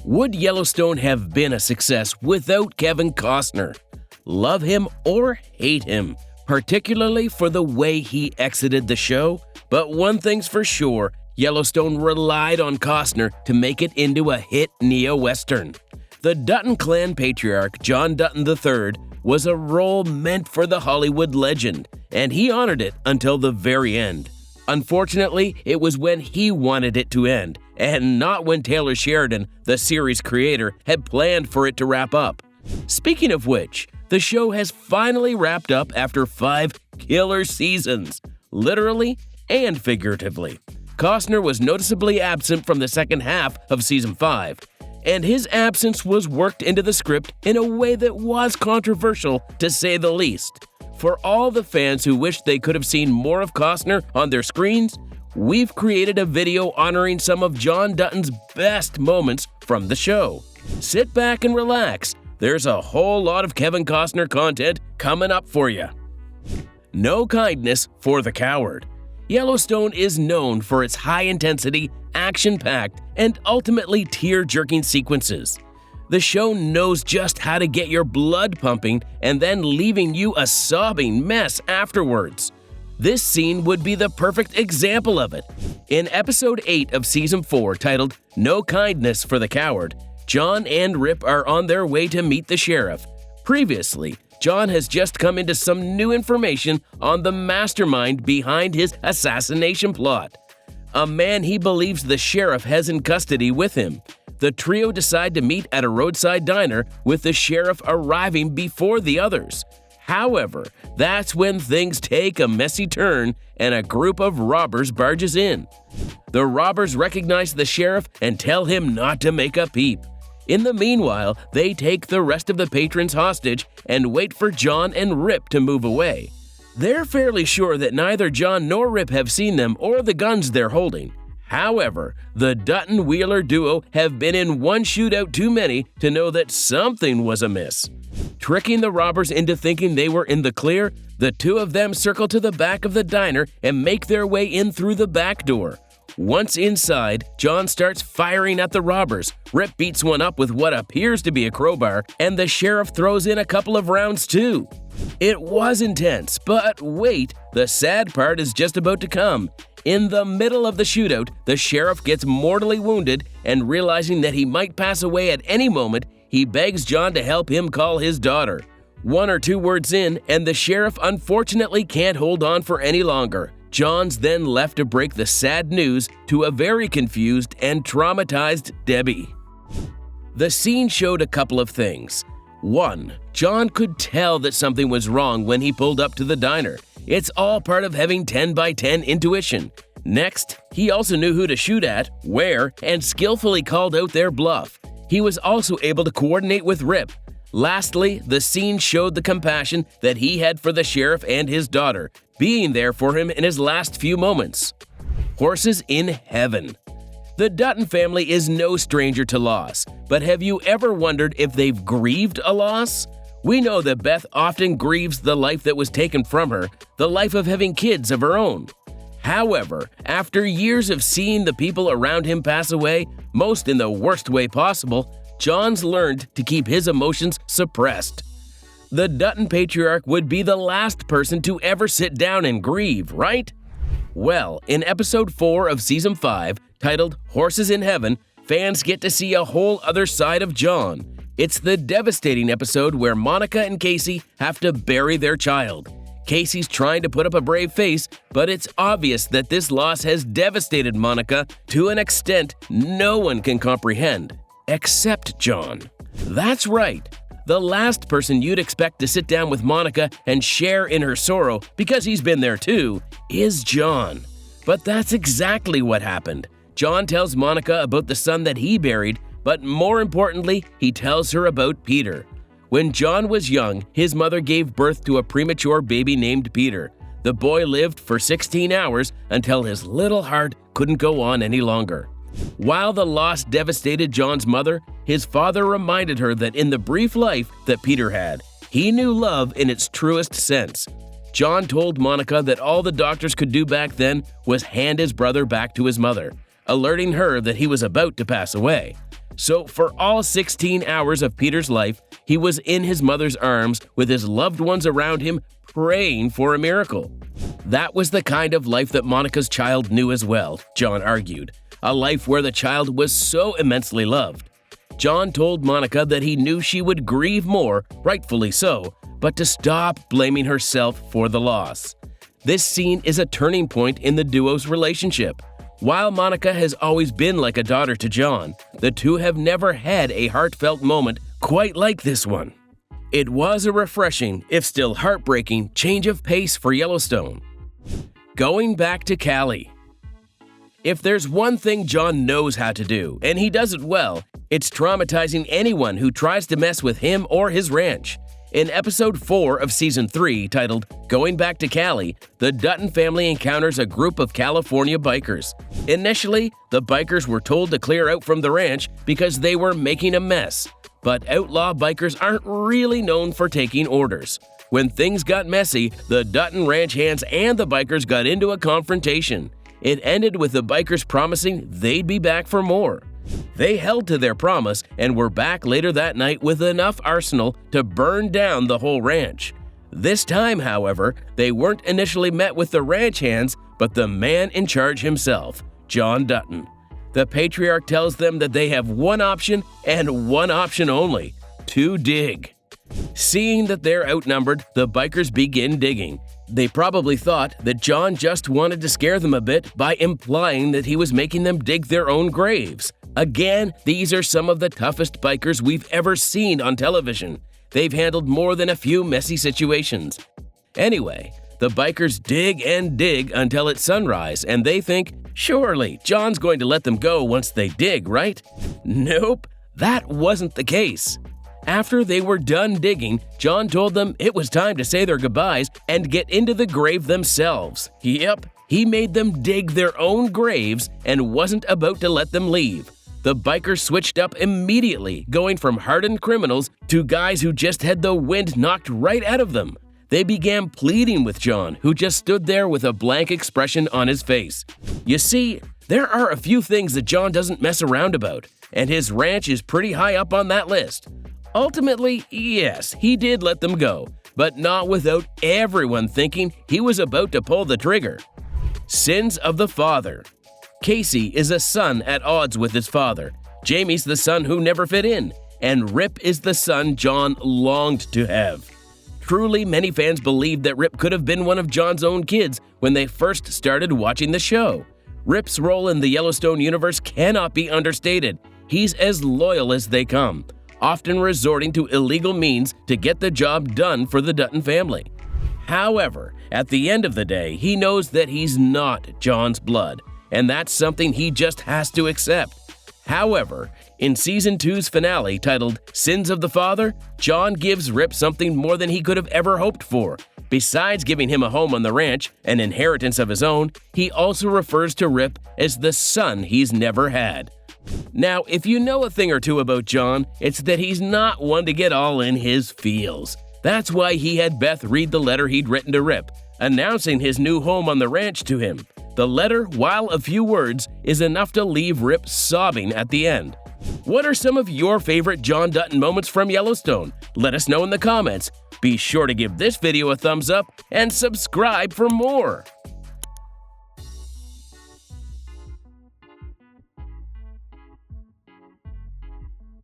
Would Yellowstone have been a success without Kevin Costner? Love him or hate him, particularly for the way he exited the show? But one thing's for sure, Yellowstone relied on Costner to make it into a hit neo-western. The Dutton clan patriarch, John Dutton III, was a role meant for the Hollywood legend, and he honored it until the very end. Unfortunately, it was when he wanted it to end, and not when Taylor Sheridan, the series creator, had planned for it to wrap up. Speaking of which, the show has finally wrapped up after 5 killer seasons, literally and figuratively. Costner was noticeably absent from the second half of season 5, and his absence was worked into the script in a way that was controversial, to say the least. For all the fans who wish they could have seen more of Costner on their screens, we've created a video honoring some of John Dutton's best moments from the show. Sit back and relax. There's a whole lot of Kevin Costner content coming up for you. No kindness for the coward. Yellowstone is known for its high-intensity, action-packed, and ultimately tear-jerking sequences. The show knows just how to get your blood pumping and then leaving you a sobbing mess afterwards. This scene would be the perfect example of it. In episode 8 of season 4, titled No Kindness for the Coward, John and Rip are on their way to meet the sheriff. Previously, John has just come into some new information on the mastermind behind his assassination plot, a man he believes the sheriff has in custody with him. The trio decide to meet at a roadside diner, with the sheriff arriving before the others. However, that's when things take a messy turn and a group of robbers barges in. The robbers recognize the sheriff and tell him not to make a peep. In the meanwhile, they take the rest of the patrons hostage and wait for John and Rip to move away. They're fairly sure that neither John nor Rip have seen them or the guns they're holding. However, the Dutton-Wheeler duo have been in one shootout too many to know that something was amiss. Tricking the robbers into thinking they were in the clear, the two of them circle to the back of the diner and make their way in through the back door. Once inside, John starts firing at the robbers. Rip beats one up with what appears to be a crowbar, and the sheriff throws in a couple of rounds too. It was intense, but wait, the sad part is just about to come. In the middle of the shootout, the sheriff gets mortally wounded, and realizing that he might pass away at any moment, he begs John to help him call his daughter. 1 or 2 words in, and the sheriff unfortunately can't hold on for any longer. John's then left to break the sad news to a very confused and traumatized Debbie. The scene showed a couple of things. 1. John could tell that something was wrong when he pulled up to the diner. It's all part of having 10 by 10 intuition. Next, he also knew who to shoot at, where, and skillfully called out their bluff. He was also able to coordinate with Rip. Lastly, the scene showed the compassion that he had for the sheriff and his daughter, being there for him in his last few moments. Horses in heaven. The Dutton family is no stranger to loss, but have you ever wondered if they've grieved a loss? We know that Beth often grieves the life that was taken from her, the life of having kids of her own. However, after years of seeing the people around him pass away, most in the worst way possible, John's learned to keep his emotions suppressed. The Dutton patriarch would be the last person to ever sit down and grieve, right? Well, in episode 4 of season 5, titled Horses in Heaven, fans get to see a whole other side of John. It's the devastating episode where Monica and Casey have to bury their child. Casey's trying to put up a brave face, but it's obvious that this loss has devastated Monica to an extent no one can comprehend, except John. That's right. The last person you'd expect to sit down with Monica and share in her sorrow, because he's been there too, is John. But that's exactly what happened. John tells Monica about the son that he buried, but more importantly, he tells her about Peter. When John was young, his mother gave birth to a premature baby named Peter. The boy lived for 16 hours until his little heart couldn't go on any longer. While the loss devastated John's mother, his father reminded her that in the brief life that Peter had, he knew love in its truest sense. John told Monica that all the doctors could do back then was hand his brother back to his mother, alerting her that he was about to pass away. So for all 16 hours of Peter's life, he was in his mother's arms with his loved ones around him, praying for a miracle. That was the kind of life that Monica's child knew as well, John argued. A life where the child was so immensely loved. John told Monica that he knew she would grieve more, rightfully so, but to stop blaming herself for the loss. This scene is a turning point in the duo's relationship. While Monica has always been like a daughter to John, the two have never had a heartfelt moment quite like this one. It was a refreshing, if still heartbreaking, change of pace for Yellowstone. Going back to Cali. If there's one thing John knows how to do, and he does it well, it's traumatizing anyone who tries to mess with him or his ranch. In episode 4 of season 3, titled Going Back to Cali, the Dutton family encounters a group of California bikers. Initially, the bikers were told to clear out from the ranch because they were making a mess. But outlaw bikers aren't really known for taking orders. When things got messy, the Dutton ranch hands and the bikers got into a confrontation. It ended with the bikers promising they'd be back for more. They held to their promise and were back later that night with enough arsenal to burn down the whole ranch. This time, however, they weren't initially met with the ranch hands, but the man in charge himself, John Dutton. The patriarch tells them that they have one option and one option only: to dig. Seeing that they're outnumbered, the bikers begin digging. They probably thought that John just wanted to scare them a bit by implying that he was making them dig their own graves. Again, these are some of the toughest bikers we've ever seen on television. They've handled more than a few messy situations. Anyway, the bikers dig and dig until it's sunrise, and they think, surely John's going to let them go once they dig, right? Nope, that wasn't the case. After they were done digging, John told them it was time to say their goodbyes and get into the grave themselves. Yep, he made them dig their own graves and wasn't about to let them leave. The bikers switched up immediately, going from hardened criminals to guys who just had the wind knocked right out of them. They began pleading with John, who just stood there with a blank expression on his face. You see, there are a few things that John doesn't mess around about, and his ranch is pretty high up on that list. Ultimately, yes, he did let them go, but not without everyone thinking he was about to pull the trigger. Sins of the father. Casey is a son at odds with his father. Jamie's the son who never fit in, and Rip is the son John longed to have. Truly, many fans believed that Rip could have been one of John's own kids when they first started watching the show. Rip's role in the Yellowstone universe cannot be understated. He's as loyal as they come, often resorting to illegal means to get the job done for the Dutton family. However, at the end of the day, he knows that he's not John's blood, and that's something he just has to accept. However, in Season 2's finale titled Sins of the Father, John gives Rip something more than he could have ever hoped for. Besides giving him a home on the ranch, an inheritance of his own, he also refers to Rip as the son he's never had. Now, if you know a thing or two about John, it's that he's not one to get all in his feels. That's why he had Beth read the letter he'd written to Rip, announcing his new home on the ranch to him. The letter, while a few words, is enough to leave Rip sobbing at the end. What are some of your favorite John Dutton moments from Yellowstone? Let us know in the comments. Be sure to give this video a thumbs up and subscribe for more.